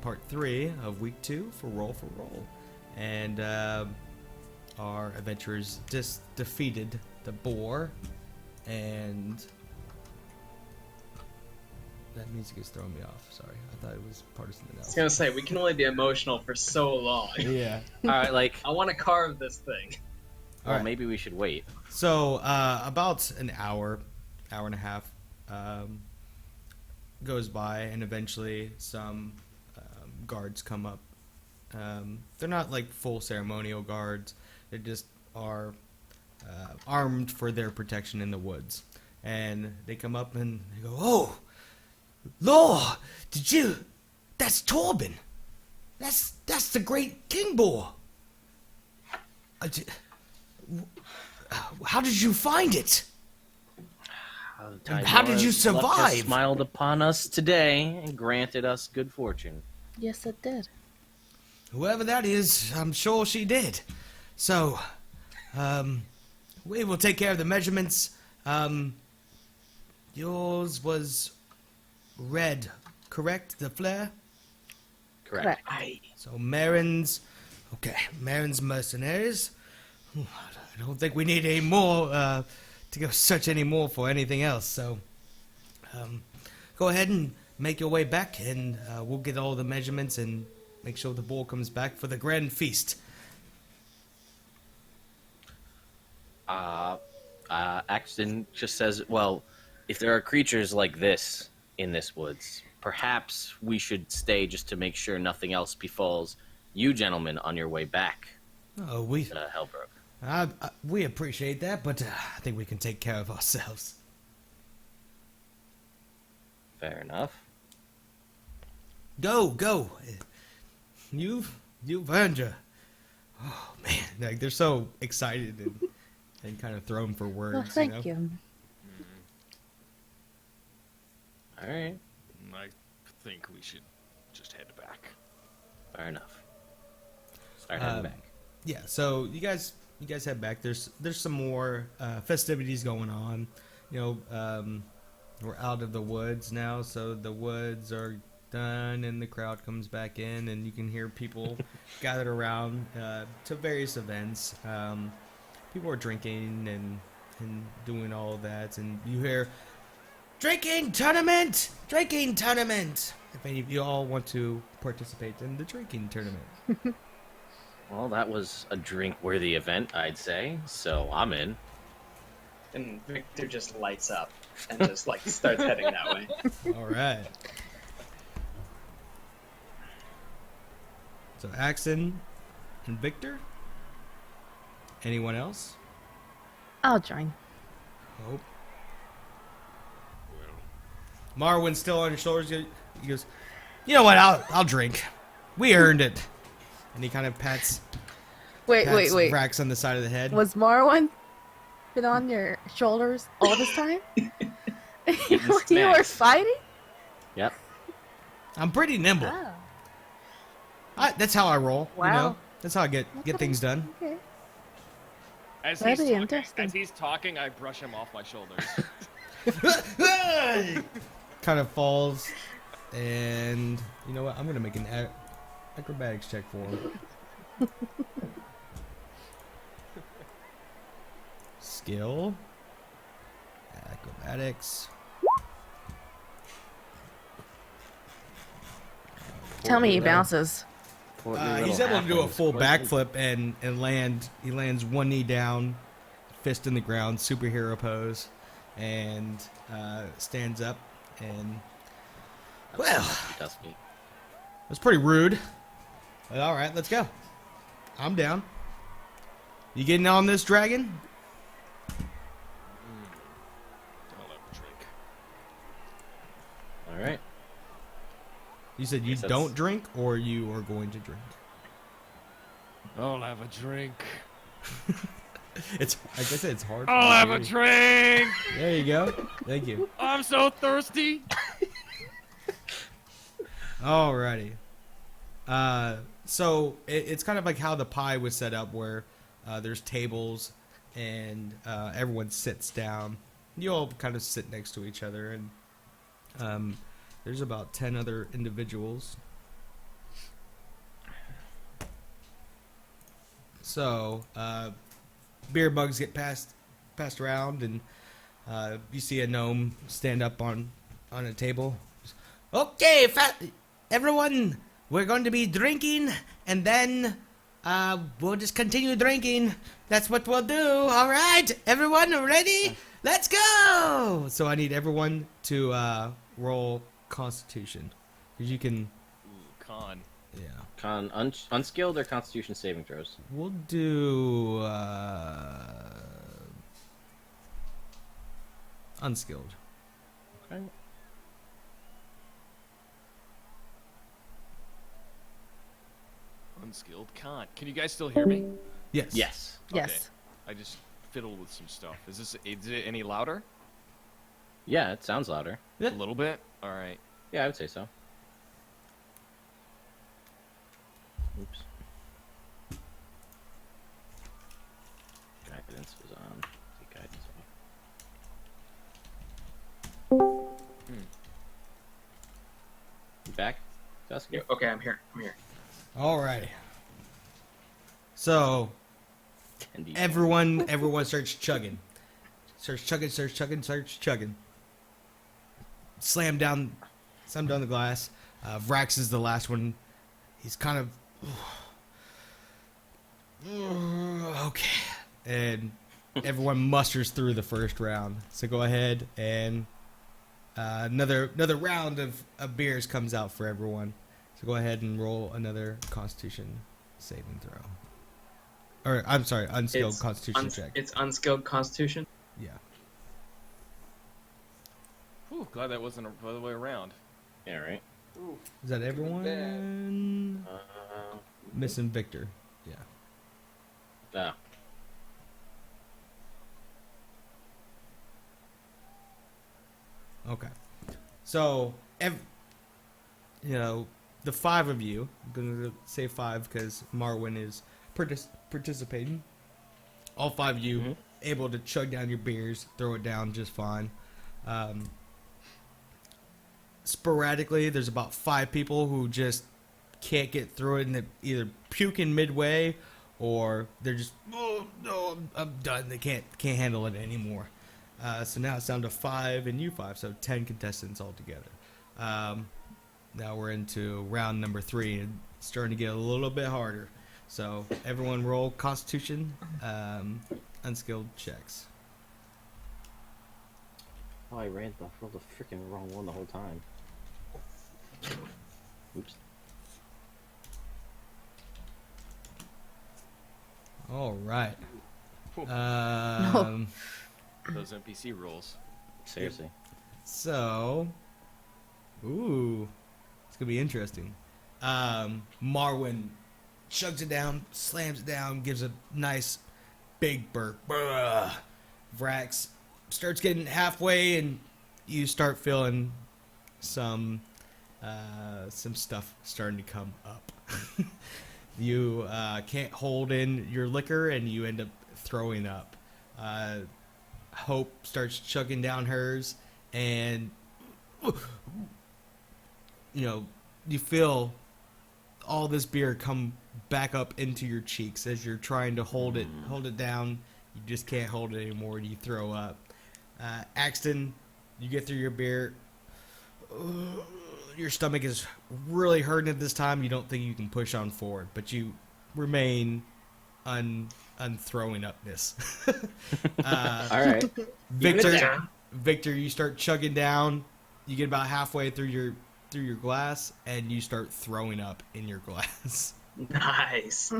part 3 of week 2 for Roll for Roll. And our adventurers defeated the boar, and that music is throwing me off. Sorry, I thought it was part of something else. I was gonna say, we can only be emotional for so long. Yeah. Alright, like, I want to carve this thing. well, Alright. maybe we should wait. So, about an hour and a half goes by, and eventually some guards come up. They're not like full ceremonial guards. They just are armed for their protection in the woods. And they come up and they go, "Oh, Lord, that's Torben. That's the great King Boar. How did you find it? How did you survive?" Smiled upon us today and granted us good fortune. Yes, it did. Whoever that is, I'm sure she did. So, we will take care of the measurements. Yours was red, correct? The flare? Correct. So Marin's mercenaries. I don't think we need any more to go search any more for anything else. So go ahead and make your way back, and we'll get all the measurements and make sure the boar comes back for the grand feast. Axton just says, well, if there are creatures like this in this woods, perhaps we should stay just to make sure nothing else befalls you gentlemen on your way back Oh, we to Hellbrook. we appreciate that, but I think we can take care of ourselves. Fair enough. Go. You've earned your. Oh man, like they're so excited and kind of thrown for words. Well, thank you. All right. I think we should just head back. Fair enough. Start heading back. Yeah, so you guys head back. There's some more festivities going on. You know, we're out of the woods now, so the woods are done, and the crowd comes back in, and you can hear people gathered around to various events. People are drinking and doing all of that, and you hear drinking tournament. If any of you all want to participate in the drinking tournament. Well, that was a drink-worthy event, I'd say, so I'm in. And Victor just lights up and just like starts heading that way. All right. So Axton and Victor. Anyone else? I'll join. Hope. Marwin's still on your shoulders. He goes, "You know what? I'll drink. We earned it." And he kind of pats Wait. Vrax on the side of the head. Was Marwin been on your shoulders all this time? When you were fighting? Yep. I'm pretty nimble. Oh. That's how I roll. Wow. You know? That's how I get things done. Okay. As Very interesting. he's talking, I brush him off my shoulders. Kind of falls, and you know what? I'm gonna make an acrobatics check for him. Skill. Acrobatics. Tell me he bounces. He's able to do a full backflip and land. He lands one knee down, fist in the ground, superhero pose, and stands up. And well, Tusky. that's pretty rude. But all right, let's go. I'm down. You getting on this dragon? I'll have a drink. All right. You said you Guess don't drink, or you are going to drink? I'll have a drink. It's like I said, it's hard. I'll have a drink. There you go. Thank you. I'm so thirsty. Alrighty. So it's kind of like how the pie was set up, where there's tables and everyone sits down. You all kind of sit next to each other, and there's about 10 other individuals So, beer mugs get passed around, and you see a gnome stand up on a table. Okay, everyone, we're going to be drinking, and then we'll just continue drinking. That's what we'll do. All right, everyone, ready? Let's go. So I need everyone to roll Constitution, because you can. Ooh, con. Yeah. Unskilled or Constitution saving throws? We'll do unskilled. Okay. Unskilled con. Can you guys still hear me? Yes. Yes. Yes. I just fiddled with some stuff. Is it any louder? Yeah, it sounds louder. Yeah. A little bit? Alright. Yeah, I would say so. Oops. Guidance was on. Take guidance off. You back, Tusky? Yeah, okay, I'm here. All right. So Candy. everyone starts chugging. Starts chugging. Slam down the glass. Vrax is the last one. He's kind of okay, and everyone musters through the first round. So go ahead and another round of beers comes out for everyone. So go ahead and roll another Constitution saving throw. Or I'm sorry, unskilled Constitution check. It's unskilled Constitution. Yeah. Whew, glad that wasn't the other way around. Yeah, right. Is that everyone? Missing Victor. Yeah. Ah. Okay. So, the five of you, I'm going to say five because Marwin is participating. All five of you able to chug down your beers, throw it down just fine. Sporadically, there's about 5 people who just can't get through it, and they're either puking midway, or they're just, oh no, I'm done. They can't handle it anymore. So now it's down to 5 and you 5, so 10 contestants altogether. Now we're into round number 3, and it's starting to get a little bit harder. So everyone roll Constitution, unskilled checks. Oh, I rolled the freaking wrong one the whole time. Oops. All right. Those NPC rules. Seriously. So, ooh, it's gonna be interesting. Marwin chugs it down, slams it down, gives a nice big burp. Vrax starts getting halfway, and you start feeling some stuff starting to come up. You can't hold in your liquor, and you end up throwing up. Hope starts chugging down hers, and you feel all this beer come back up into your cheeks as you're trying to hold it down. You just can't hold it anymore, and you throw up. Axton, you get through your beer. Your stomach is really hurting at this time. You don't think you can push on forward, but you remain unthrowing upness. All right. Victor, you start chugging down. You get about halfway through your glass, and you start throwing up in your glass. Nice.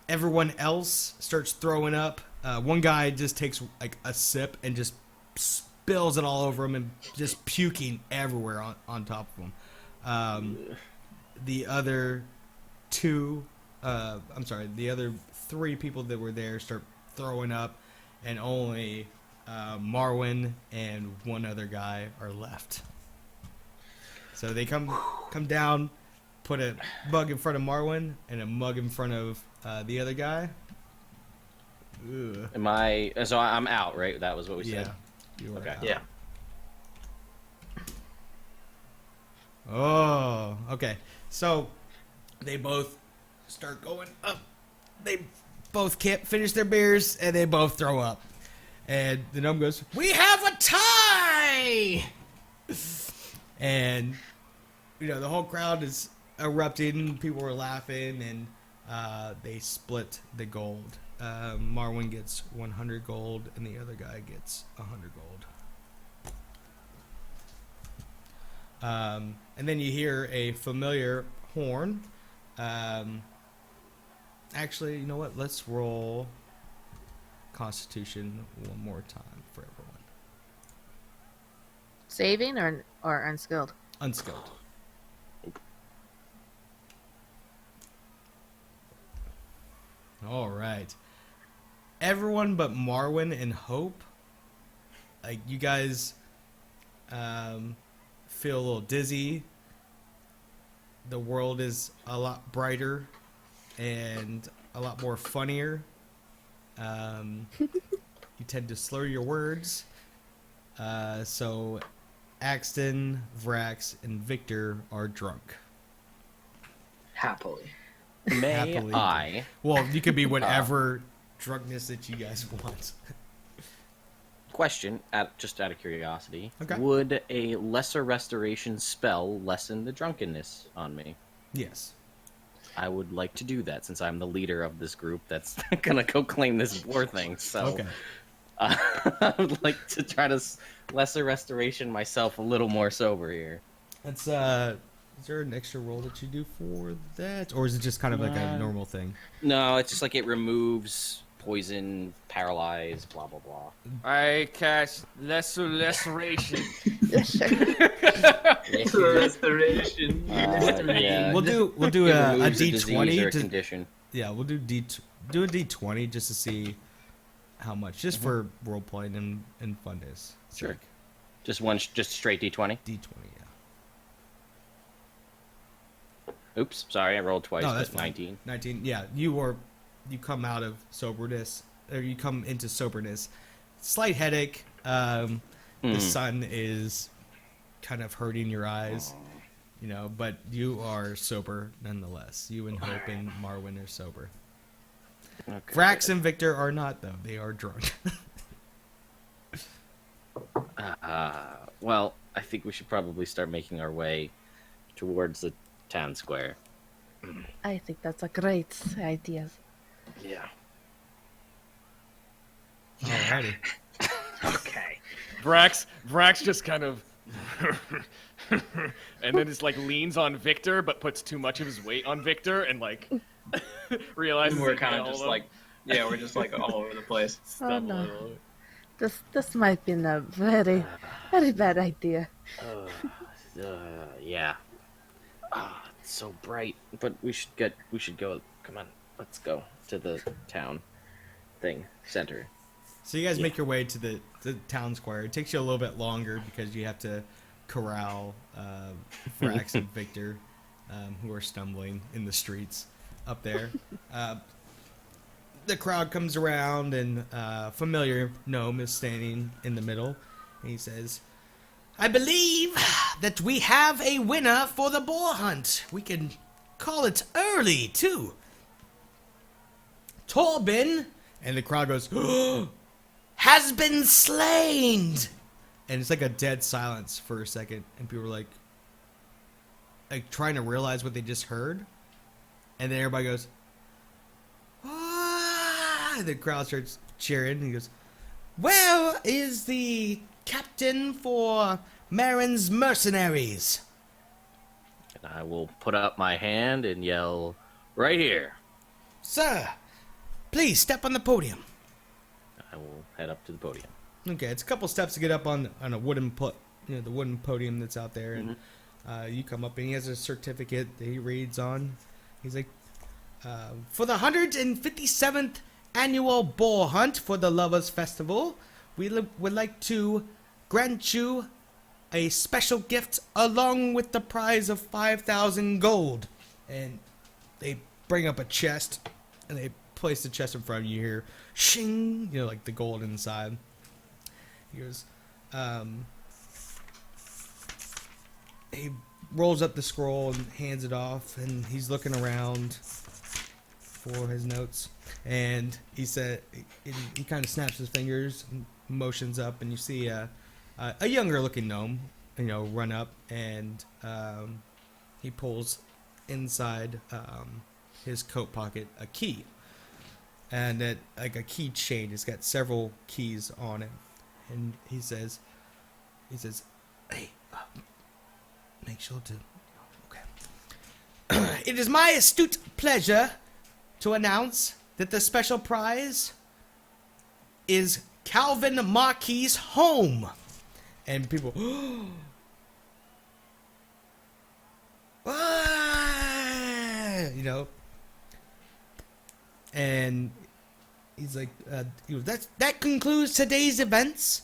Everyone else starts throwing up. One guy just takes like a sip and just spills it all over him, and just puking everywhere on top of him. The other the other 3 people that were there start throwing up, and only Marwin and one other guy are left. So they come down, put a mug in front of Marwin and a mug in front of the other guy. Ugh. So I'm out, right? That was what we said. You are Okay. out. Yeah. Oh, okay. So they both start going up. They both can't finish their beers, and they both throw up. And the gnome goes, "We have a tie!" And, the whole crowd is erupting. People were laughing, and they split the gold. Marwin gets 100 gold, and the other guy gets 100 gold. And then you hear a familiar horn. Actually, you know what? Let's roll Constitution one more time for everyone. Saving or unskilled? Unskilled. All right. Everyone but Marwin and Hope, like, you guys feel a little dizzy. The world is a lot brighter and a lot more funnier. You tend to slur your words. So Axton, Vrax, and Victor are drunk. Happily. May Happily. I? Well, you could be whatever drunkenness that you guys want. Question, just out of curiosity. Okay. Would a lesser restoration spell lessen the drunkenness on me? Yes. I would like to do that since I'm the leader of this group that's gonna go claim this war thing. So Okay. I would like to try to lesser restoration myself a little more sober here. That's is there an extra roll that you do for that, or is it just kind of like a normal thing? No, it's just like it removes poison, paralyze, blah blah blah. I cast lesser restoration. Yes, sir. Restoration. Yeah. We'll do It a removes a D20 disease or a to, condition. yeah, we'll do a D20 just to see how much, just for role playing and fun days. Sure. Just straight D20. D20, yeah. Oops, sorry, I rolled twice. No, but that's fine. 19. 19. Yeah, you come out of soberness, or you come into soberness. Slight headache. The sun is kind of hurting your eyes, but you are sober nonetheless. You and Hope and Marwin are sober. Okay. Vrax and Victor are not, though. They are drunk. Well, I think we should probably start making our way towards the town square. I think that's a great idea. Yeah. Alrighty. Okay. Vrax just kind of, and then just like leans on Victor, but puts too much of his weight on Victor, and like realizes We're he kind can't of just hold him. like, yeah, we're just like all over the place. Oh no. This might be a very, very bad idea. Yeah. It's so bright, but we should go. Come on, let's go to the town center. So you guys make your way to the town square. It takes you a little bit longer because you have to corral Vrax and Victor, who are stumbling in the streets up there. The crowd comes around, and familiar gnome is standing in the middle, and he says, "I believe that we have a winner for the boar hunt. We can call it early, too. Torben," and the crowd goes, "has been slain." And it's like a dead silence for a second, and people are like trying to realize what they just heard. And then everybody goes, "Ah!" The crowd starts cheering, and he goes, "Where is the captain for Marin's mercenaries?" And I will put up my hand and yell, "Right here!" "Sir, please step on the podium." I will head up to the podium. Okay, it's a couple steps to get up on a wooden the wooden podium that's out there, and you come up, and he has a certificate that he reads on. He's like, "For the 157th annual boar hunt for the Lovers Festival, we would like to grant you a special gift along with the prize of 5,000 gold." And they bring up a chest, and they place the chest in front of you. Here, shing, like the gold inside. He goes, he rolls up the scroll and hands it off, and he's looking around, for his notes, and he said he kind of snaps his fingers, and motions up, and you see a younger looking gnome, run up, and he pulls inside his coat pocket a key, and it like a key chain. It's got several keys on it, and he says, "Hey, make sure to." Okay. It is my astute pleasure to announce that the special prize is Calvin Marquis' home. And people, and he's like, that concludes today's events.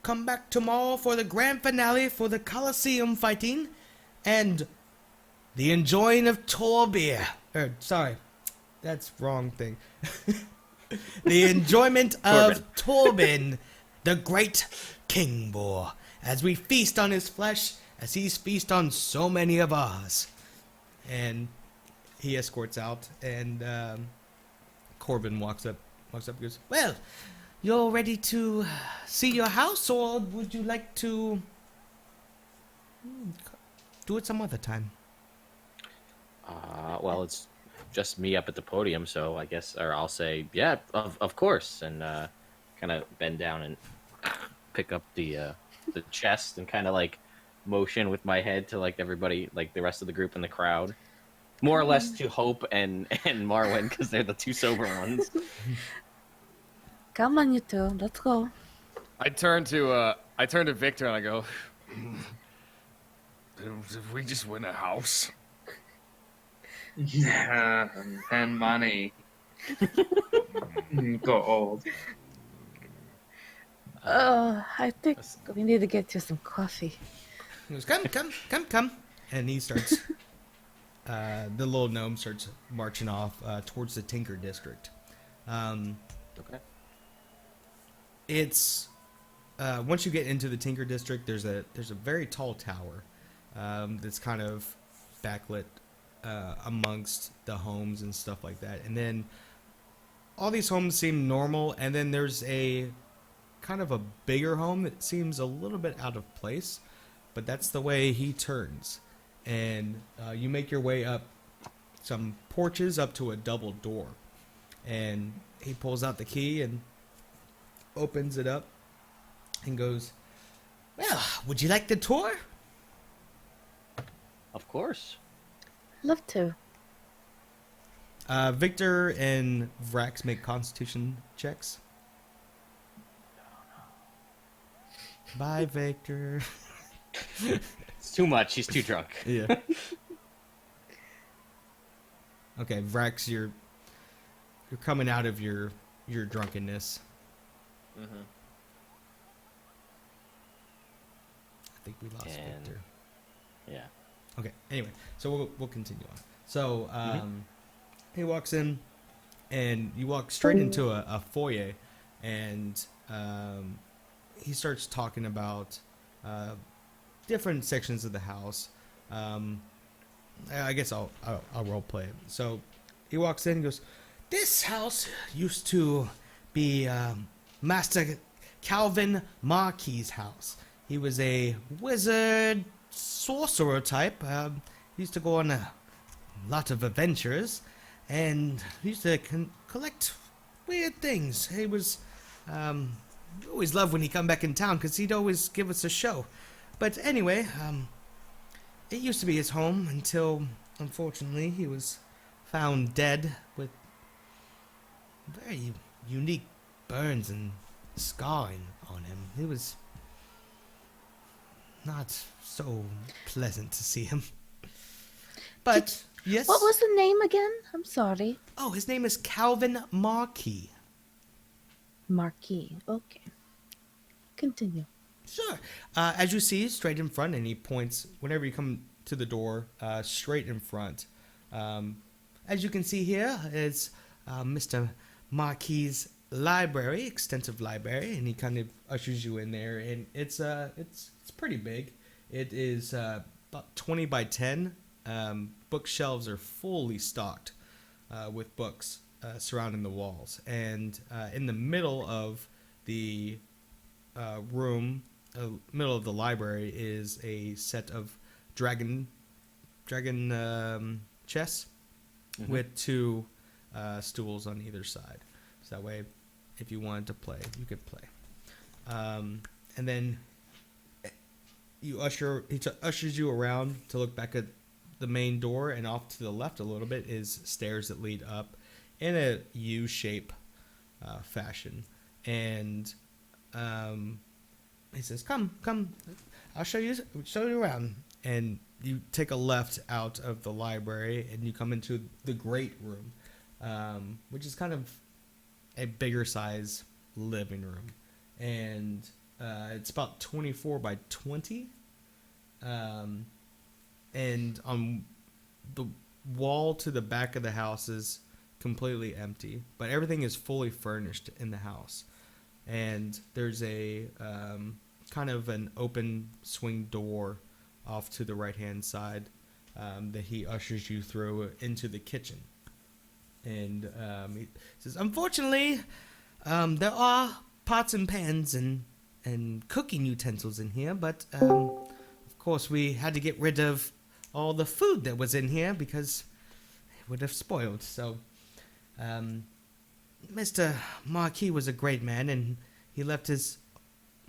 Come back tomorrow for the grand finale for the Colosseum fighting and the enjoying of Torbeer. Sorry, that's wrong thing. The enjoyment of Torben, the great King Boar, as we feast on his flesh, as he's feast on so many of ours. And he escorts out, and Corbin walks up and goes, well, you're ready to see your house, or would you like to do it some other time? Well, it's just me up at the podium, so I guess, or I'll say, yeah, of course, and kind of bend down and pick up the chest and kind of like motion with my head to like everybody, like the rest of the group in the crowd, more or less to Hope and Marwin because they're the two sober ones. Come on, you two. Let's go. I turn to Victor and I go, if we just win a house. And money. Gold. I think we need to get you some coffee. He goes, come. And he starts, the little gnome starts marching off towards the Tinker District. Okay. It's, once you get into the Tinker District, there's a very tall tower that's kind of backlit amongst the homes and stuff like that. And then all these homes seem normal, and then there's a kind of a bigger home that seems a little bit out of place, but that's the way he turns. And you make your way up some porches up to a double door, and he pulls out the key and opens it up and goes, well, would you like the tour? Of course. Love to. Victor and Vrax make constitution checks. Bye, Victor. It's too much. He's too drunk. Yeah. Okay, Vrax, you're coming out of your drunkenness. Mm-hmm. I think we lost And- Victor. Yeah. Okay. Anyway, so we'll continue on. So he walks in, and you walk straight into a foyer, and he starts talking about different sections of the house. I guess I'll role play it. So he walks in and goes, "This house used to be Master Calvin Marquis' house. He was a wizard, sorcerer type. He used to go on a lot of adventures, and he used to collect weird things. He was always loved when he come back in town because he'd always give us a show. But anyway, it used to be his home until, unfortunately, he was found dead with very unique burns and scarring on him. It was not so pleasant to see him. But, yes. What was the name again? I'm sorry. Oh, his name is Calvin Marquis. Marquis. Okay. Continue. Sure. As you see, straight in front, and he points, whenever you come to the door, straight in front. As you can see here, is Mr. Marquis' library, extensive library, and he kind of ushers you in there, and it's pretty big. It is about 20 by 10. Bookshelves are fully stocked with books. surrounding the walls, and in the middle of the middle of the library, is a set of dragon chess with two stools on either side. So that way, if you wanted to play, you could play. And then he ushers you around to look back at the main door, and off to the left a little bit is stairs that lead up in a U-shape fashion. And he says, "Come, I'll show you around." And you take a left out of the library, and you come into the great room, which is kind of a bigger size living room, and it's about 24 by 20. And on the wall to the back of the house is completely empty, but everything is fully furnished in the house. And there's a kind of an open swing door off to the right-hand side that he ushers you through into the kitchen. And he says, "Unfortunately, there are pots and pans and cooking utensils in here, but of course we had to get rid of all the food that was in here because it would have spoiled. So Mr. Marquis was a great man, and he left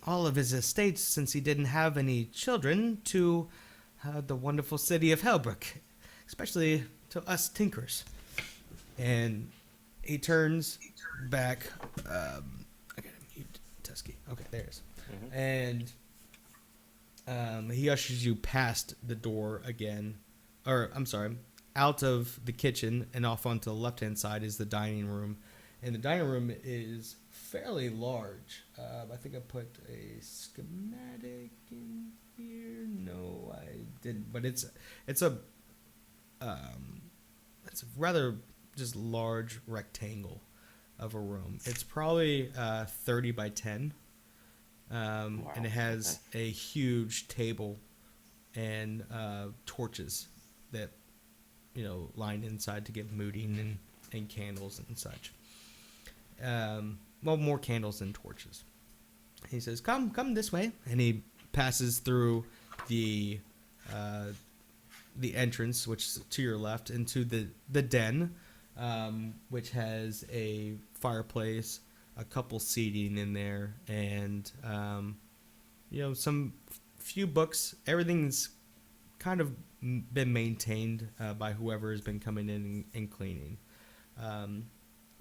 all of his estates, since he didn't have any children, to the wonderful city of Hellbrook, especially to us tinkers." And he turns back. I gotta mute Tusky. Okay, there it is. And he ushers you past the door again, or I'm sorry, out of the kitchen and off onto the left-hand side is the dining room. And the dining room is fairly large. I think I put a schematic in here. No, I didn't. But it's a rather just large rectangle of a room. It's probably 30 by 10. Wow. And it has a huge table and torches that, line inside to get mooding and candles and such. Well, more candles than torches. He says, come this way. And he passes through the entrance, which is to your left, into the den, which has a fireplace, a couple seating in there, and some few books. Everything's kind of been maintained by whoever has been coming in and cleaning.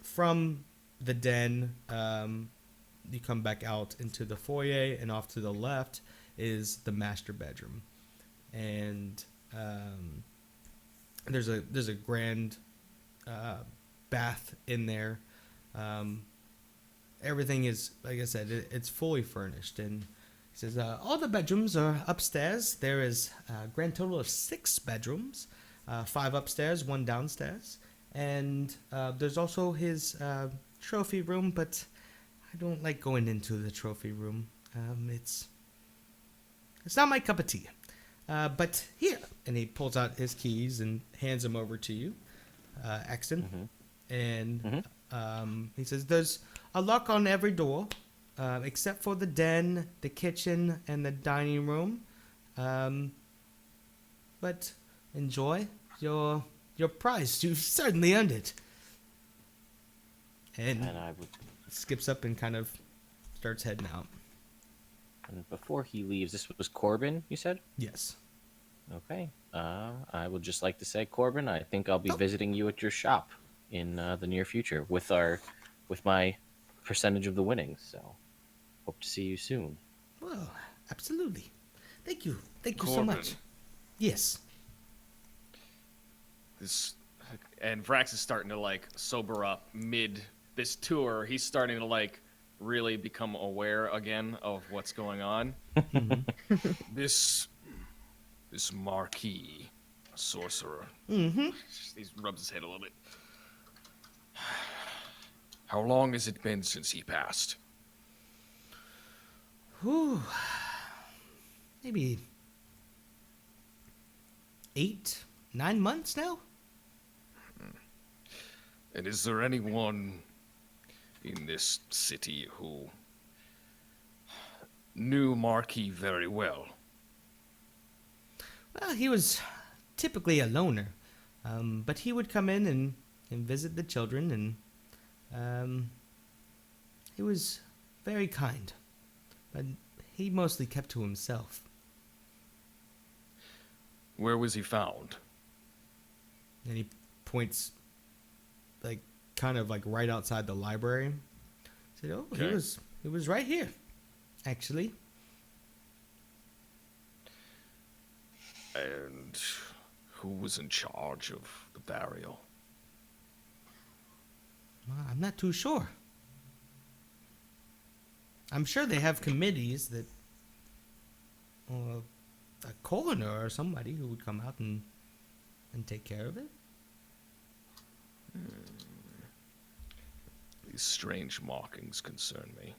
From the den, you come back out into the foyer, and off to the left is the master bedroom, and there's a grand bath in there. Everything is, like I said, it's fully furnished. And he says, all the bedrooms are upstairs. There is a grand total of 6 bedrooms, 5 upstairs, 1 downstairs. And there's also his trophy room, but I don't like going into the trophy room. It's not my cup of tea. But here, and he pulls out his keys and hands them over to you, Axton. And he says, there's a lock on every door, except for the den, the kitchen, and the dining room. But enjoy your prize. You've certainly earned it. And I would. Skips up and kind of starts heading out. And before he leaves, this was Corbin, you said? Yes. Okay. I would just like to say, Corbin, I think I'll be visiting you at your shop in the near future with my percentage of the winnings. So, hope to see you soon. Well, absolutely. Thank you so Corbin. much. Yes. And Vrax is starting to sober up mid this tour. He's starting to really become aware again of what's going on. This Marquis, sorcerer. He rubs his head a little bit. How long has it been since he passed? Whew. Maybe 8, 9 months now? And is there anyone in this city who knew Marquis very well? Well, he was typically a loner, but he would come in and visit the children, and he was very kind, but he mostly kept to himself. Where was he found? And he points, like, kind of like right outside the library. He said, "Oh, Okay. he was right here, actually." And who was in charge of the burial? Well, I'm not too sure. I'm sure they have committees that, or a coroner or somebody who would come out and take care of it. These strange markings concern me.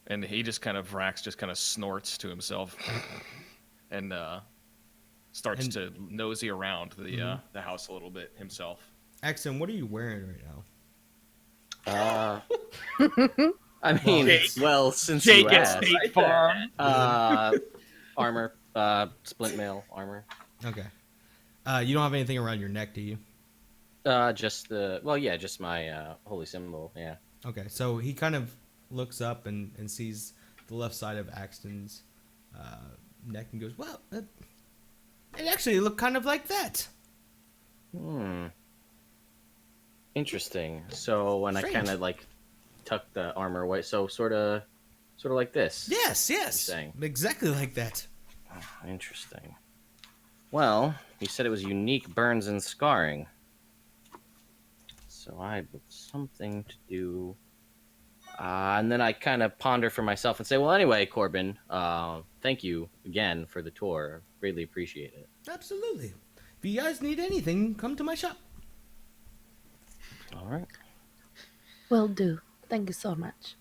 And he just kind of, Vrax just kind of snorts to himself and starts And- to nosy around Mhm. the house a little bit himself. Axton, what are you wearing right now? I mean, Jake- well, since Jake you at asked, State Farm. armor, splint mail armor. Okay. You don't have anything around your neck, do you? Just just my holy symbol. Yeah. Okay, so he kind of looks up and sees the left side of Axton's neck and goes, "Well, it actually looked kind of like that." Interesting. So when Strange. I kind of like tuck the armor away, so sort of like this. Yes, saying. exactly like that. Oh, interesting. Well, you said it was unique burns and scarring. So I have something to do. And then I kind of ponder for myself and say, well, anyway, Corbin, thank you again for the tour. Greatly appreciate it. Absolutely. If you guys need anything, come to my shop. All right. Will do. Thank you so much.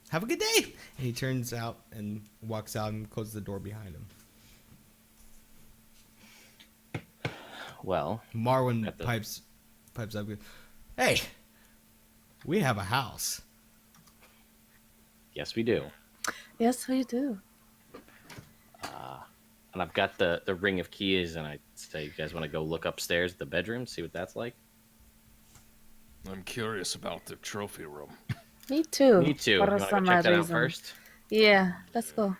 Have a good day. And he turns out and walks out and closes the door behind him. Well, Marwin Got the- pipes up. Hey, we have a house. yes, we do. Yes, we do. And I've got the ring of keys, and I say, you guys want to go look upstairs at the bedroom, see what that's like? I'm curious about the trophy room. Me too. Me too. You For want to go some check that out reason. first? Yeah, let's go.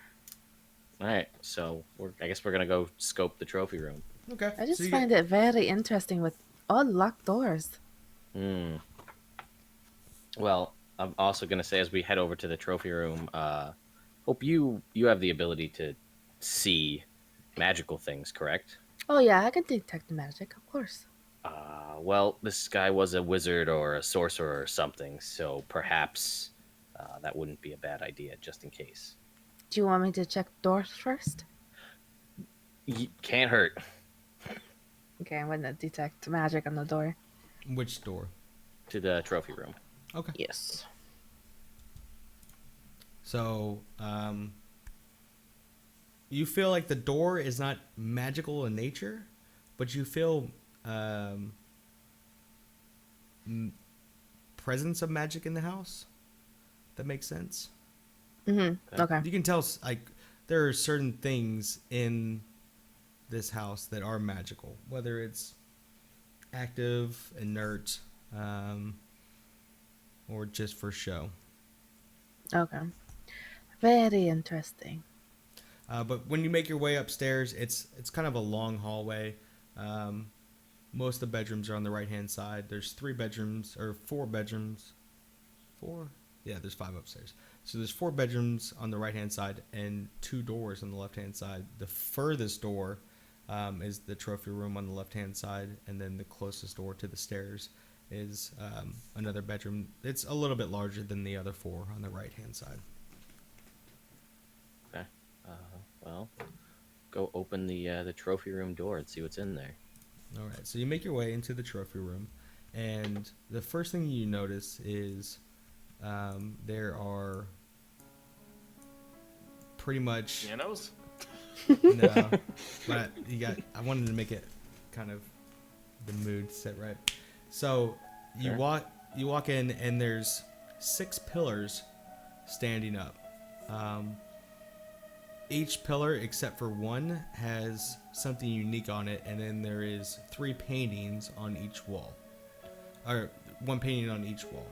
All right. So I guess we're gonna go scope the trophy room. Okay. I just so you find it very interesting with all locked doors. Hmm. Well, I'm also gonna say as we head over to the trophy room, hope you have the ability to see magical things, correct? Oh yeah, I can detect the magic, of course. Well, this guy was a wizard or a sorcerer or something, so perhaps that wouldn't be a bad idea, just in case. Do you want me to check doors first? Can't hurt. Okay, I'm gonna detect magic on the door. Which door? To the trophy room. Okay. Yes. So, you feel like the door is not magical in nature, but you feel presence of magic in the house. That makes sense. Mm-hmm. Okay. You can tell, like, there are certain things in this house that are magical, whether it's active, inert, or just for show. Okay. Very interesting. But when you make your way upstairs, it's kind of a long hallway. Most of the bedrooms are on the right-hand side. There's 3 bedrooms, or 4 bedrooms. 4? Yeah, there's 5 upstairs. So there's 4 bedrooms on the right-hand side and 2 doors on the left-hand side. The furthest door is the trophy room on the left-hand side, and then the closest door to the stairs is another bedroom. It's a little bit larger than the other 4 on the right-hand side. Okay. Well, go open the trophy room door and see what's in there. All right, so you make your way into the trophy room, and the first thing you notice is there are pretty much Pianos? no, but I wanted to make it kind of the mood set right. So you Sure. walk in, and there's 6 pillars standing up. Each pillar, except for one, has something unique on it, and then there is 3 paintings on each wall, or 1 painting on each wall.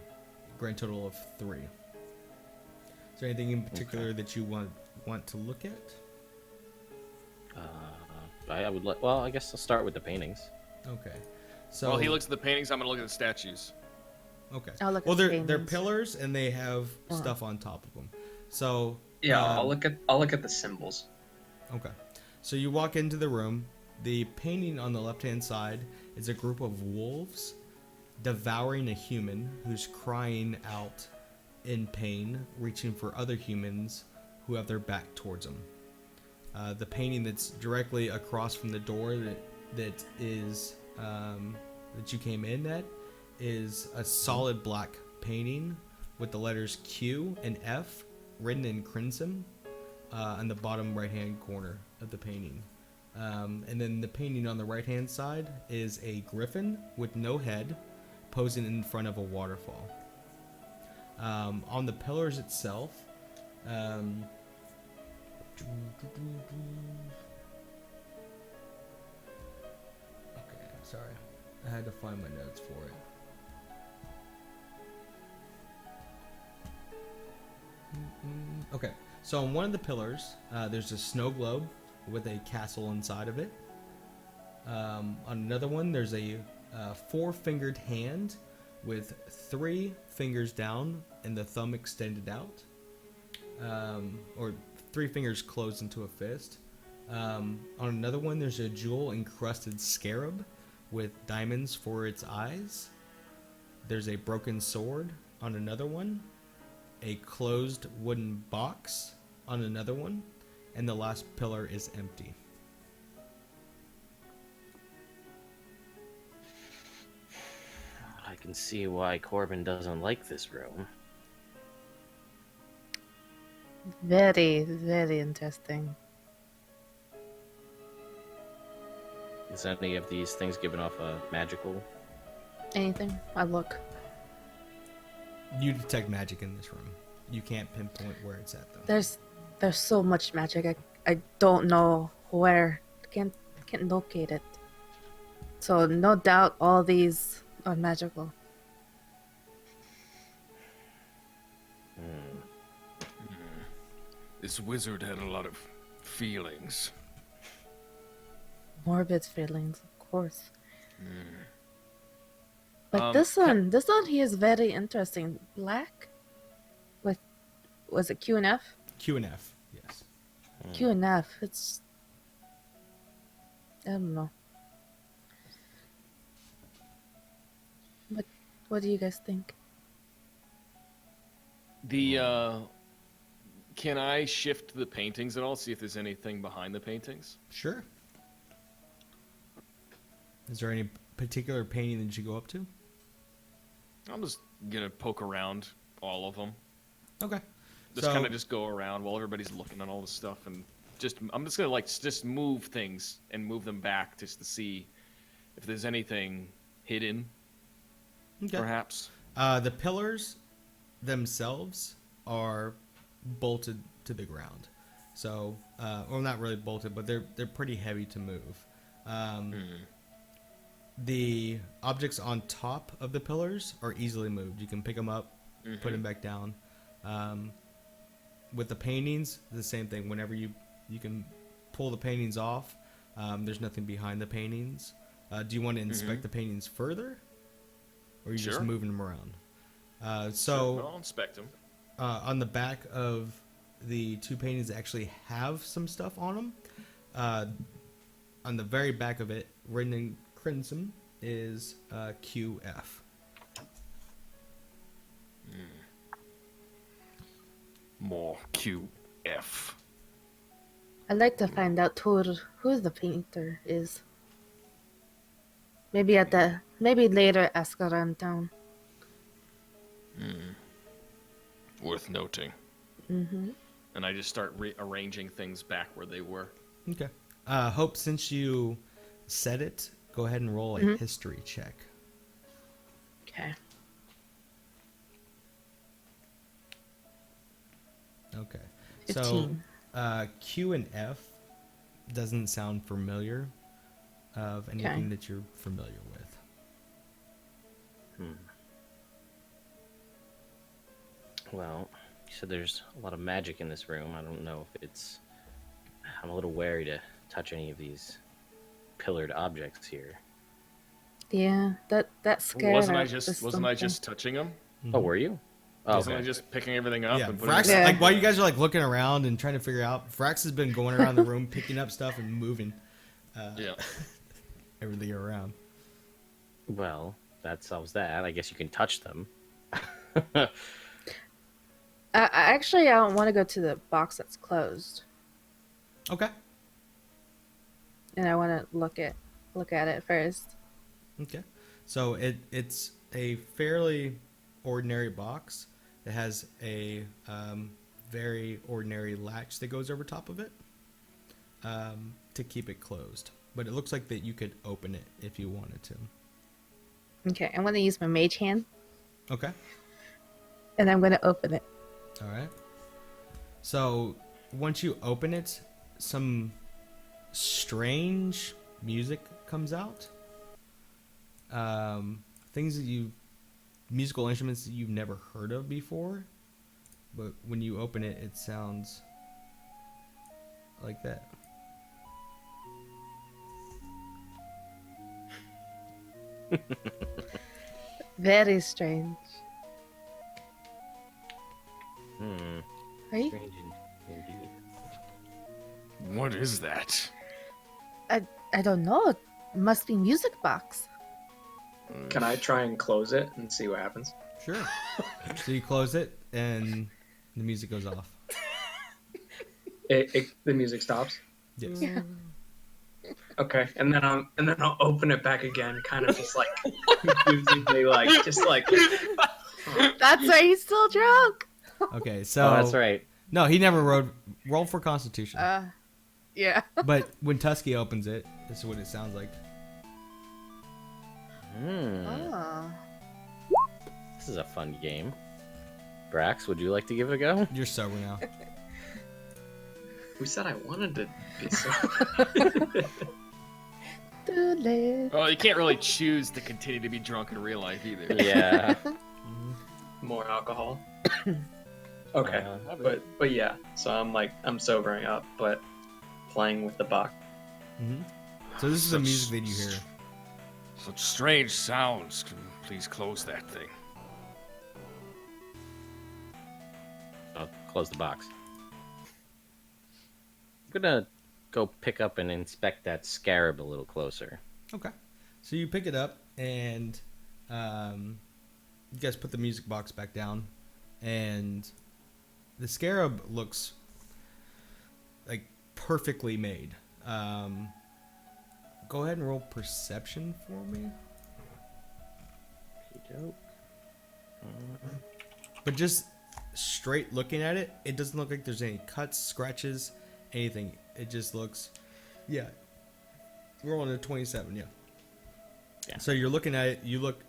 Grand total of 3. Is there anything in particular that you want to look at? I would like. Well, I guess I'll start with the paintings. Okay. So While he looks at the paintings, I'm gonna look at the statues. Okay. I'll look at well, the they're paintings. pillars, and they have stuff on top of them. So Yeah, um, I'll look at the symbols. Okay. So you walk into the room. The painting on the left-hand side is a group of wolves devouring a human who's crying out in pain, reaching for other humans who have their back towards them. The painting that's directly across from the door that is that you came in at is a solid black painting with the letters Q and F written in crimson on the bottom right-hand corner of the painting. And then the painting on the right-hand side is a griffin with no head posing in front of a waterfall. On the pillars itself, okay, sorry. I had to find my notes for it. Okay, so on one of the pillars, there's a snow globe with a castle inside of it. On another one, there's a 4-fingered hand with 3 fingers down and the thumb extended out, or 3 fingers closed into a fist. On another one, there's a jewel-encrusted scarab with diamonds for its eyes. There's a broken sword on another one, a closed wooden box on another one, and the last pillar is empty. I can see why Corbin doesn't like this room. Very, very interesting. Is any of these things giving off a magical? Anything? I look. You detect magic in this room. You can't pinpoint where it's at though. There's so much magic. I don't know where. Can't locate it. So no doubt all these are magical. This wizard had a lot of feelings. Morbid feelings, of course. But Um, this one here is very interesting. Black with, was it Q and F? Q and F, yes. Q and F. It's, I don't know. What do you guys think? Can I shift the paintings at all? See if there's anything behind the paintings. Sure. Is there any particular painting that you go up to? I'm just gonna poke around all of them. Okay. Just kind of just go around while everybody's looking at all this stuff, and I'm just gonna just move things and move them back just to see if there's anything hidden, Okay. perhaps. The pillars themselves are bolted to the ground. So, well, not really bolted, but they're pretty heavy to move. The objects on top of the pillars are easily moved. You can pick them up, put them back down. With the paintings, the same thing. Whenever you can pull the paintings off, there's nothing behind the paintings. Do you want to inspect the paintings further, or are you just Sure. moving them around? No, So I'll inspect them. on the back of the 2 paintings that actually have some stuff on them, on the very back of it, written in crimson, is QF. More QF. I'd like to find out who the painter is. Maybe later ask around town. Worth noting. And I just start rearranging things back where they were. Okay. Hope, since you said it, go ahead and roll a history check. Okay. Okay. 15. So Q and F doesn't sound familiar of anything that you're familiar with. Well, you said there's a lot of magic in this room. I don't know if it's... I'm a little wary to touch any of these pillared objects here. Yeah, that scared Wasn't I us just or wasn't I something. just touching him? Oh, were you? Oh, Wasn't I okay. just picking everything up Yeah, and putting Vrax, it Yeah. like while you guys are like looking around and trying to figure out, Vrax has been going around the room picking up stuff and moving Yeah. everything around. Well, that solves that. I guess you can touch them. Actually, I don't want to go to the box that's closed, Okay. and I want to look at it first. Okay. So it's a fairly ordinary box. It has a very ordinary latch that goes over top of it to keep it closed. But it looks like that you could open it if you wanted to. Okay, I'm going to use my mage hand, Okay. and I'm going to open it. All right. So once you open it, some strange music comes out. Things that musical instruments that you've never heard of before, but when you open it, it sounds like that. Very strange. Right? Strange indeed. What is that? I don't know. It must be music box. Can I try and close it and see what happens? Sure. So you close it, and the music goes off. The music stops. Yes. Yeah. Okay, and then I'll open it back again, kind of just like confusingly, like just like. That's why he's still drunk. Okay. So Oh, that's right. No, he never rolled for Constitution. Yeah. But when Tusky opens it, this is what it sounds like. Oh. This is a fun game. Vrax, would you like to give it a go? You're sober now. Who said I wanted to be so? Too late. Well, you can't really choose to continue to be drunk in real life either. Yeah. More alcohol. Okay, Uh, but yeah. So I'm sobering up, but playing with the box. So this is the music that you hear. Such strange sounds. Please close that thing. I'll close the box. I'm gonna go pick up and inspect that scarab a little closer. Okay. So you pick it up, and you guys put the music box back down, and the scarab looks like perfectly made. Go ahead and roll perception for me. But just straight looking at it, it doesn't look like there's any cuts, scratches, anything. It just looks, yeah. We're on a 27, yeah. Yeah. So you're looking at it, you look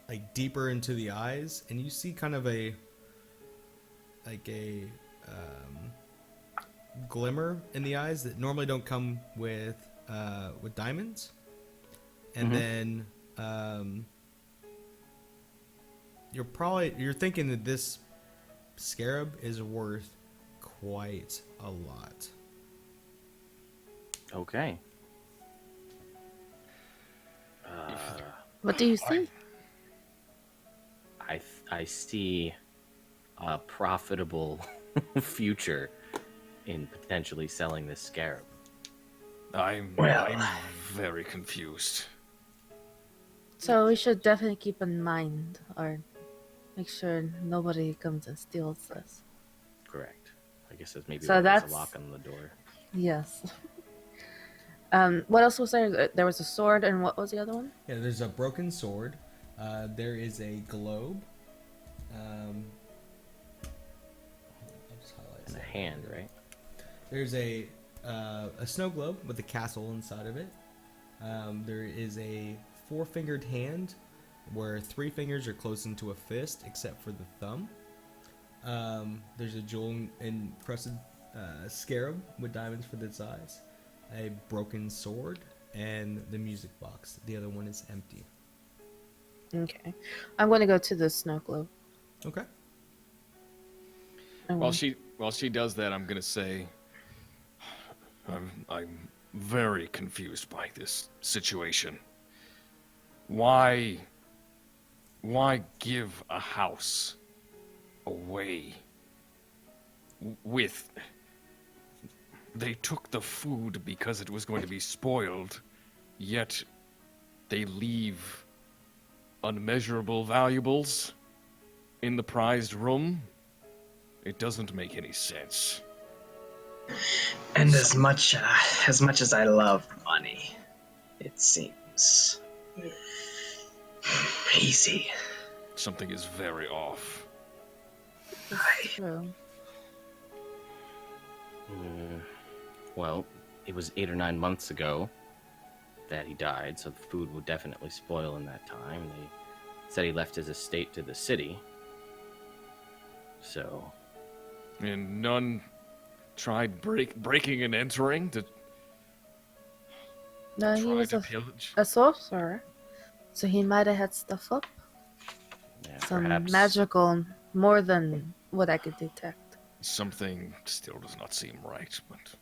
like deeper into the eyes, and you see kind of a glimmer in the eyes that normally don't come with diamonds. And then you're thinking that this scarab is worth quite a lot. Okay. What do you see? I see a profitable future in potentially selling this scarab. I'm very confused. So we should definitely keep in mind, or make sure nobody comes and steals this. Correct. I guess that's maybe So why there's that's- a lock on the door. Yes. What else was there? There was a sword, and what was the other one? Yeah, there's a broken sword. There is a globe. I'll just highlight And a that. hand, right? There's a snow globe with a castle inside of it. There is a 4-fingered hand where 3 fingers are closed into a fist except for the thumb. There's a jewel encrusted scarab with diamonds for its eyes, a broken sword, and the music box. The other one is empty. Okay. I'm going to go to the snow globe. Okay. While she does that, I'm gonna say, I'm very confused by this situation. Why give a house away with? They took the food because it was going to be spoiled, yet they leave unmeasurable valuables in the prized room. It doesn't make any sense. And as much as I love money, it seems easy. Something is very off. True. Well, it was 8 or 9 months ago that he died, so the food would definitely spoil in that time. They said he left his estate to the city. So... And none tried breaking and entering to No, he try was to pillage? a sorcerer, so he might have had stuff up. yeah, Some perhaps... magical, more than what I could detect. Something still does not seem right, but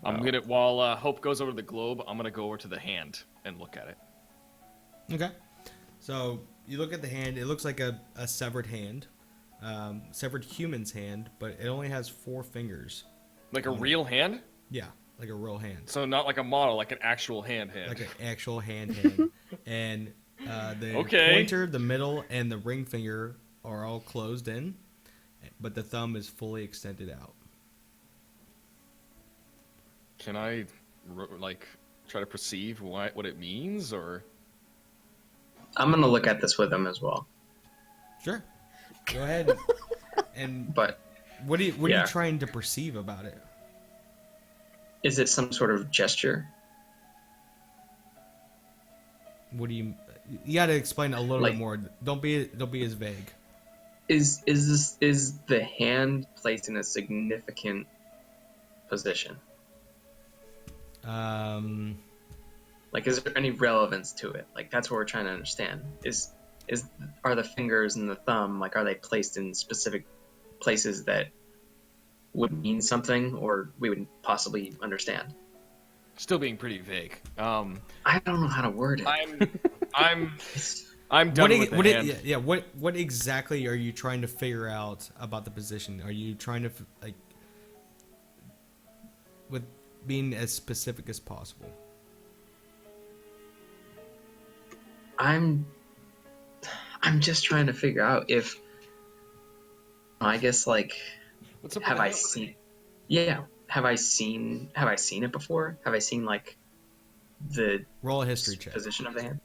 I'm gonna while Hope goes over to the globe, I'm gonna go over to the hand and look at it. Okay. So you look at the hand. It looks like a severed hand. Severed human's hand, but it only has 4 fingers. Like a real hand? Yeah, like a real hand. So not like a model, like an actual hand. Like an actual hand. And the Okay. pointer, the middle, and the ring finger are all closed in, but the thumb is fully extended out. Can I try to perceive what it means, or? I'm gonna look at this with him as well. Sure. Go ahead. And But what are you Yeah. trying to perceive about it? is it some sort of gesture? What do you got to explain a little Like- bit more. Don't be as vague. Is the hand placed in a significant position? Like, is there any relevance to it? Like, that's what we're trying to understand. Are the fingers and the thumb, like, are they placed in specific places that would mean something, or we would possibly understand? Still being pretty vague. I don't know how to word it. I'm done with the hand. What exactly are you trying to figure out about the position? Are you trying to with being as specific as possible? I'm just trying to figure out if, I guess, like, What's up? have with I the hand? seen? Yeah, have I seen it before? Have I seen, like, the Roll a history check. position of the hand?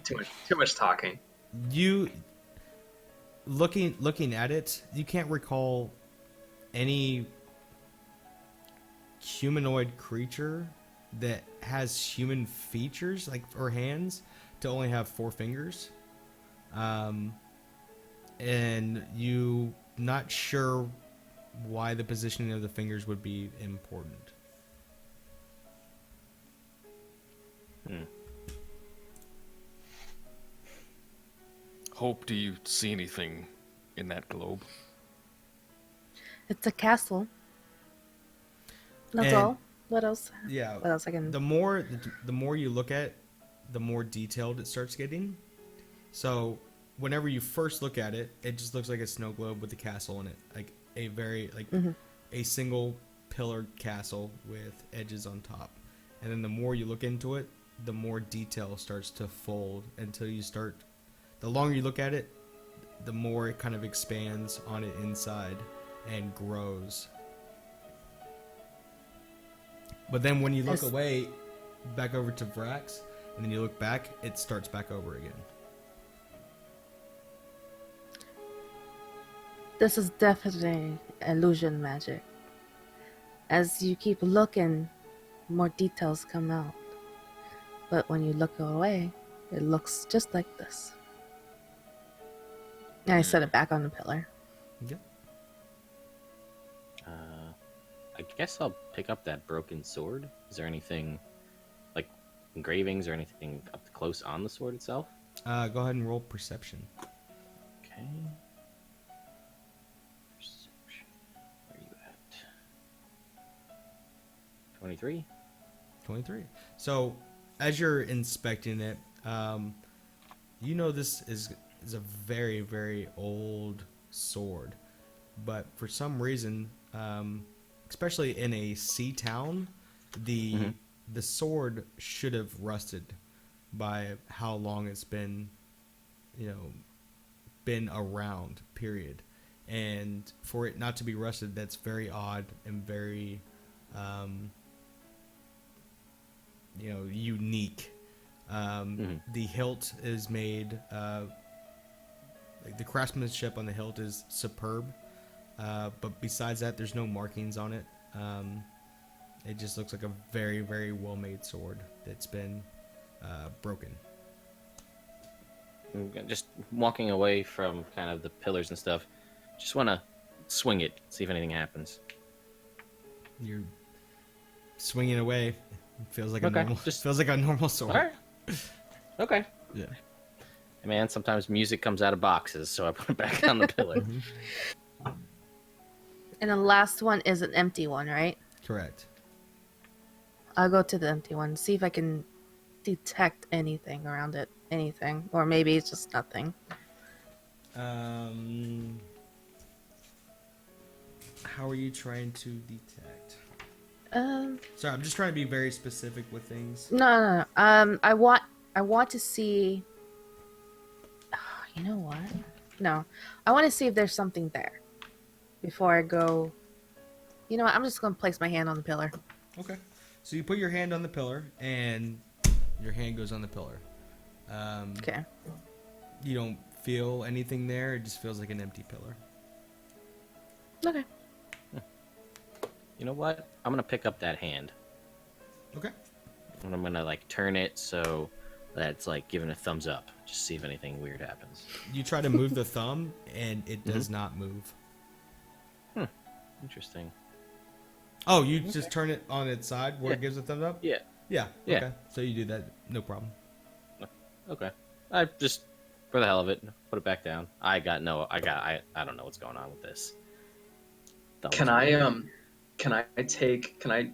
Too much talking. You looking at it, you can't recall any humanoid creature that has human features or hands to only have 4 fingers. And you not sure why the positioning of the fingers would be important. Hope, do you see anything in that globe? It's a castle. That's And- all. What else? Yeah. What else I can? The more you look at, the more detailed it starts getting. So whenever you first look at it, it just looks like a snow globe with a castle in it, like a very a single pillared castle with edges on top. And then the more you look into it, the more detail starts to fold until you start. The longer you look at it, the more it kind of expands on it inside and grows. But then when you look Yes. away, back over to Vrax, and then you look back, it starts back over again. This is definitely illusion magic. As you keep looking, more details come out. But when you look away, it looks just like this. And I set it back on the pillar. Okay. I guess I'll pick up that broken sword. Is there anything, like engravings or anything up close on the sword itself? Go ahead and roll perception. Okay. Perception. Where are you at? 23. 23. So, as you're inspecting it, you know this is a very, very old sword. But for some reason, especially in a sea town, the sword should have rusted by how long it's been, been around, period. And for it not to be rusted, that's very odd and very, unique. The hilt is made, like the craftsmanship on the hilt is superb. But besides that, there's no markings on it. It just looks like a very, very well-made sword that's been broken. Just walking away from kind of the pillars and stuff. Just want to swing it, see if anything happens. You're swinging away. It feels like Okay, feels like a normal sword. All right. Okay. Yeah. Hey, man, sometimes music comes out of boxes, so I put it back on the pillar. And the last one is an empty one, right? Correct. I'll go to the empty one, see if I can detect anything around it. Anything. Or maybe it's just nothing. How are you trying to detect? Sorry, I'm just trying to be very specific with things. No. I want to see. You know what? No, I want to see if there's something there before I go. You know what? I'm just gonna place my hand on the pillar. Okay. So you put your hand on the pillar, and your hand goes on the pillar. Okay. You don't feel anything there. It just feels like an empty pillar. Okay. You know what? I'm going to pick up that hand. Okay. And I'm going to, turn it so that it's, giving a thumbs up. Just see if anything weird happens. You try to move the thumb, and it does not move. Interesting. Oh, you just turn it on its side where it gives a thumbs up? Yeah. Yeah. Yeah. Okay. So you do that. No problem. Okay. I just, for the hell of it, put it back down. I don't know what's going on with this. Can I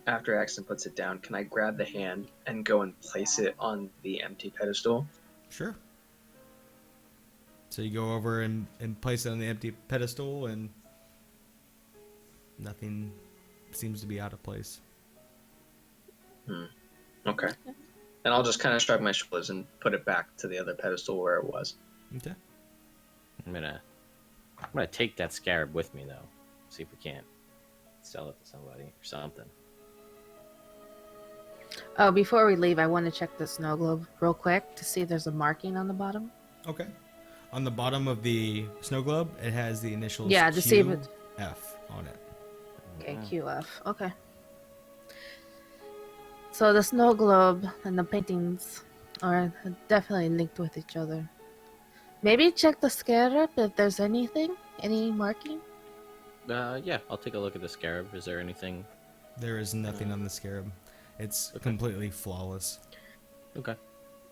after Axton puts it down, can I grab the hand and go and place it on the empty pedestal? Sure. So you go over and place it on the empty pedestal, and nothing seems to be out of place. Okay. And I'll just kind of shrug my shoulders and put it back to the other pedestal where it was. Okay. I'm gonna take that scarab with me, though. See if we can't sell it to somebody or something. Oh, before we leave, I want to check the snow globe real quick to see if there's a marking on the bottom. Okay. On the bottom of the snow globe, it has the initials Yeah, to see if it... F on it. Okay, QF. Okay. So the snow globe and the paintings are definitely linked with each other. Maybe check the scarab if there's anything, any marking. Yeah, I'll take a look at the scarab. Is there anything? There is nothing on the scarab. It's completely flawless. Okay.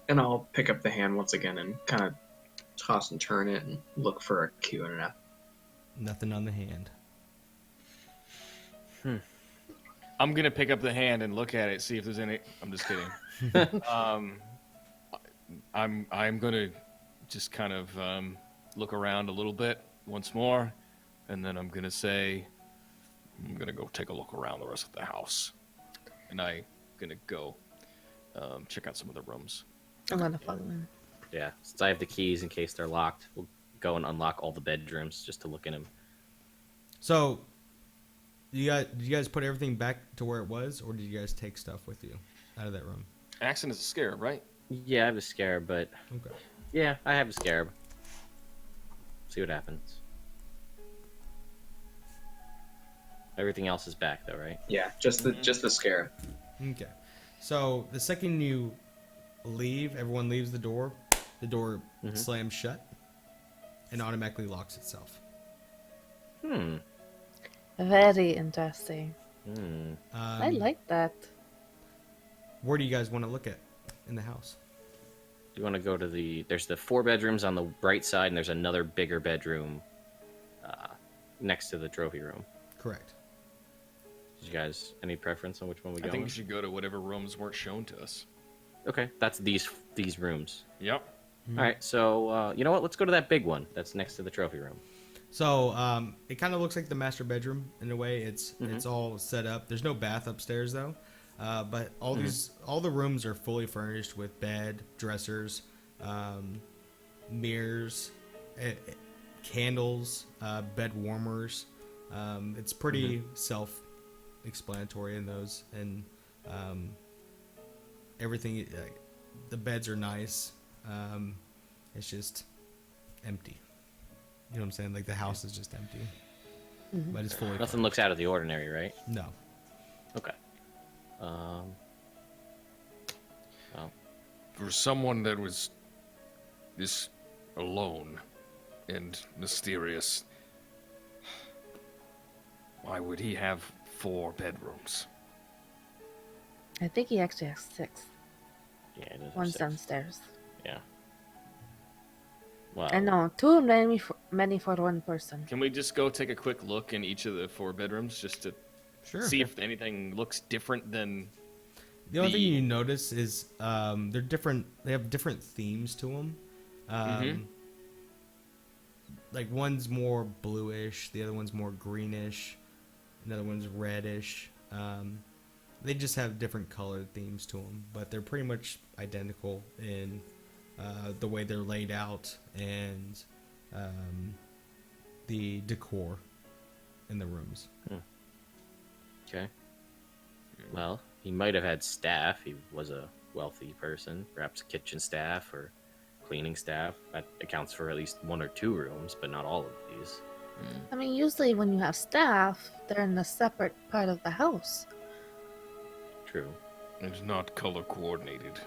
And I'll pick up the hand once again and kind of toss and turn it and look for a Q and an F. Nothing on the hand. I'm gonna pick up the hand and look at it, see if there's any. I'm just kidding. I'm gonna just kind of look around a little bit once more, and then I'm gonna say, I'm gonna go take a look around the rest of the house, and I'm gonna go check out some of the rooms. I'm gonna follow him. Yeah, since I have the keys in case they're locked, we'll go and unlock all the bedrooms just to look in them. So, did you guys put everything back to where it was, or did you guys take stuff with you out of that room? Axton is a scarab, right? Yeah, I have a scarab, but Okay. yeah, I have a scarab. See what happens. Everything else is back though, right? Yeah, just the scarab. Okay. So the second you leave, everyone leaves the door. The door slams shut and automatically locks itself. Very interesting. I like that. Where do you guys want to look at in the house? You want to go to there's the 4 bedrooms on the right side, and there's another bigger bedroom next to the trophy room. Correct. You guys, any preference on which one we go? I think we should go to whatever rooms weren't shown to us. Okay, that's these rooms. Yep. All right, so you know what? Let's go to that big one that's next to the trophy room. So it kind of looks like the master bedroom in a way. It's all set up. There's no bath upstairs though, but all the rooms are fully furnished with bed, dressers, mirrors, candles, bed warmers. It's pretty self-explanatory in those, and everything. The beds are nice. It's just empty. You know what I'm saying? Like the house is just empty, but it's fully. Nothing looks out of the ordinary, right? No. Okay. Well, For someone that was this alone and mysterious, why would he have 4 bedrooms? I think he actually has 6. yeah, it is. One's downstairs. Yeah. Well, I know, too many for one person. Can we just go take a quick look in each of the 4 bedrooms just to Sure. see if anything looks different than The only thing you notice is they're different. They have different themes to them. Like one's more bluish, the other one's more greenish, another one's reddish. They just have different color themes to them, but they're pretty much identical in the way they're laid out and the decor in the rooms. okay. Well, he might have had staff. He was a wealthy person, perhaps kitchen staff or cleaning staff. That accounts for at least 1 or 2 rooms, but not all of these. I mean, usually when you have staff, they're in a separate part of the house. True. And not color coordinated.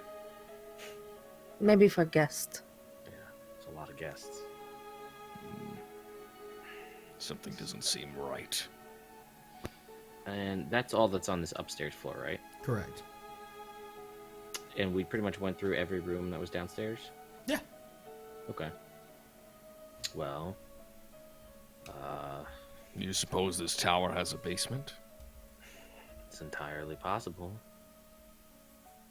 Maybe for guests. Yeah, it's a lot of guests. Something doesn't seem right. And that's all that's on this upstairs floor, right? Correct. And we pretty much went through every room that was downstairs? Yeah. Okay. Well, You suppose this tower has a basement? it's entirely possible.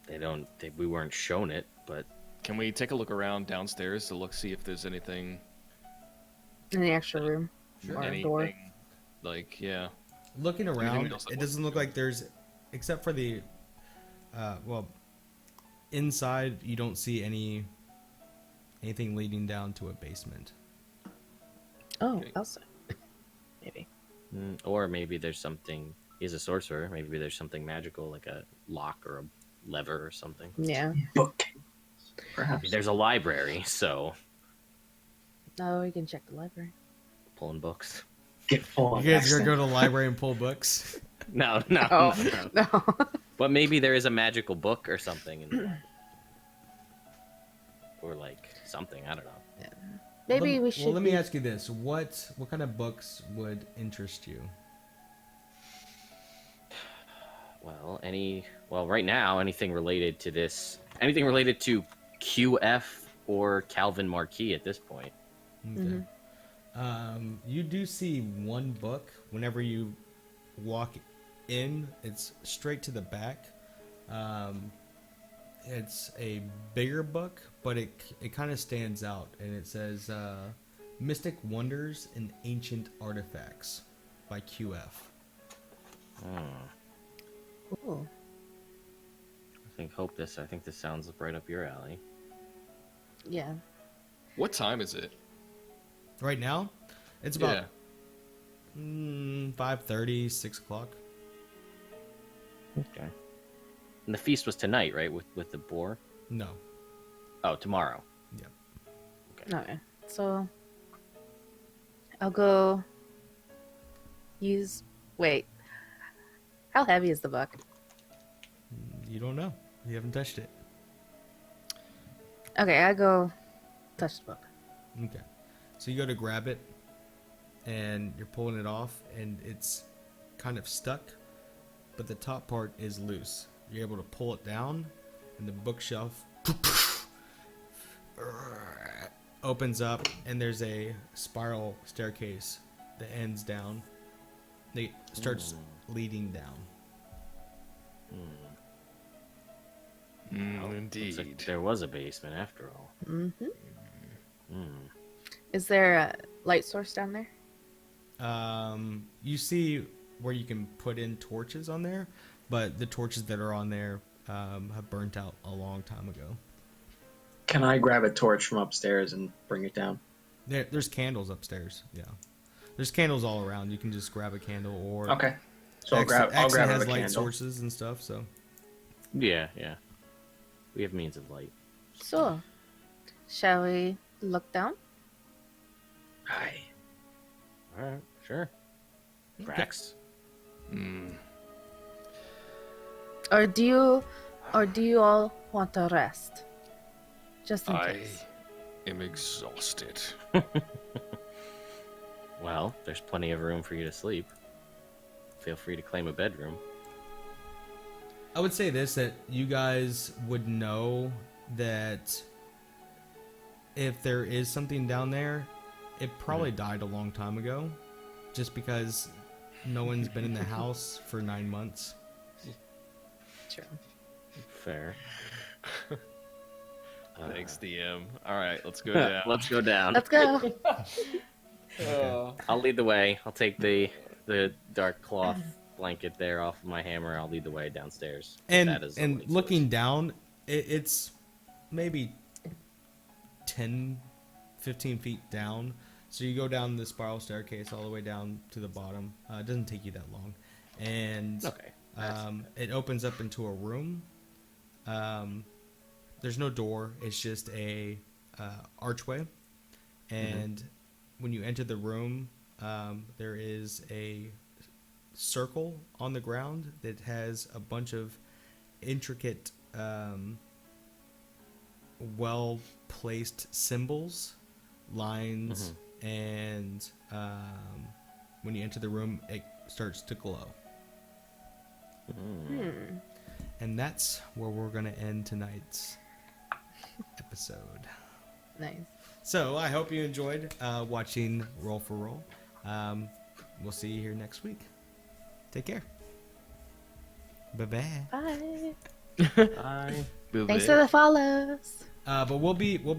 We weren't shown it, but Can we take a look around downstairs to see if there's anything In the extra room. Or a door. anything like Looking around, else that it doesn't look like there's, except for the, inside you don't see anything leading down to a basement. Oh, outside. Maybe. or maybe there's something. He's a sorcerer. Maybe there's something magical, like a lock or a lever or something. Yeah. Book. Perhaps. There's a library, so Oh, we can check the library. pulling books. Get full You of guys gonna Axton. go to the library and pull books? No. Oh, no. But maybe there is a magical book or something in there. Or like something, I don't know. Maybe we should. Well, let me be- ask you this: what kind of books would interest you? Well, right now, anything related to QF or Calvin Marquis at this point. Okay. You do see one book whenever you walk in. It's straight to the back. It's a bigger book, but it kind of stands out, and it says "Mystic Wonders and Ancient Artifacts" by QF. Ooh. I think this sounds right up your alley. Yeah. What time is it? Right now, it's about 5:30, 6 o'clock. Okay. And the feast was tonight, right? With the boar? No. Oh, tomorrow. Yep. Okay. So I'll go use Wait. How heavy is the book? You don't know. You haven't touched it. Okay, I go touch the book. Okay. So you go to grab it, and you're pulling it off, and it's kind of stuck, but the top part is loose. You're able to pull it down, and the bookshelf opens up, and there's a spiral staircase that ends down. It starts leading down. Looks Indeed. like there was a basement after all. Mm-hmm. Hmm. Is there a light source down there? You see where you can put in torches on there, but the torches that are on there have burnt out a long time ago. Can I grab a torch from upstairs and bring it down? There's candles upstairs. Yeah, there's candles all around. You can just grab a candle, or Okay. So I'll Axton grab has a light candle. sources and stuff. So Yeah, yeah. We have means of light. So, shall we look down? Aye. All right, sure. Vrax. Or do you all want to rest? Just in I case. am exhausted. Well, there's plenty of room for you to sleep. Feel free to claim a bedroom. I would say this, that you guys would know that if there is something down there, it probably died a long time ago, just because no one's been in the house for 9 months. True. Fair. Thanks, DM. All right, let's go down. Let's go down. Let's go. I'll lead the way. I'll take the dark cloth blanket there off of my hammer. I'll lead the way downstairs. And That is the and light looking source. down, it's maybe 10, 15 feet down. So you go down the spiral staircase all the way down to the bottom. It doesn't take you that long, and Okay. it opens up into a room. There's no door. It's just a archway, and when you enter the room, there is a circle on the ground that has a bunch of intricate, well-placed symbols, lines, and when you enter the room, it starts to glow. And that's where we're going to end tonight's episode. Nice. So I hope you enjoyed watching Roll for Roll. We'll see you here next week. Take care. Bye-bye. Bye. Bye. Thanks for the follows. But we'll be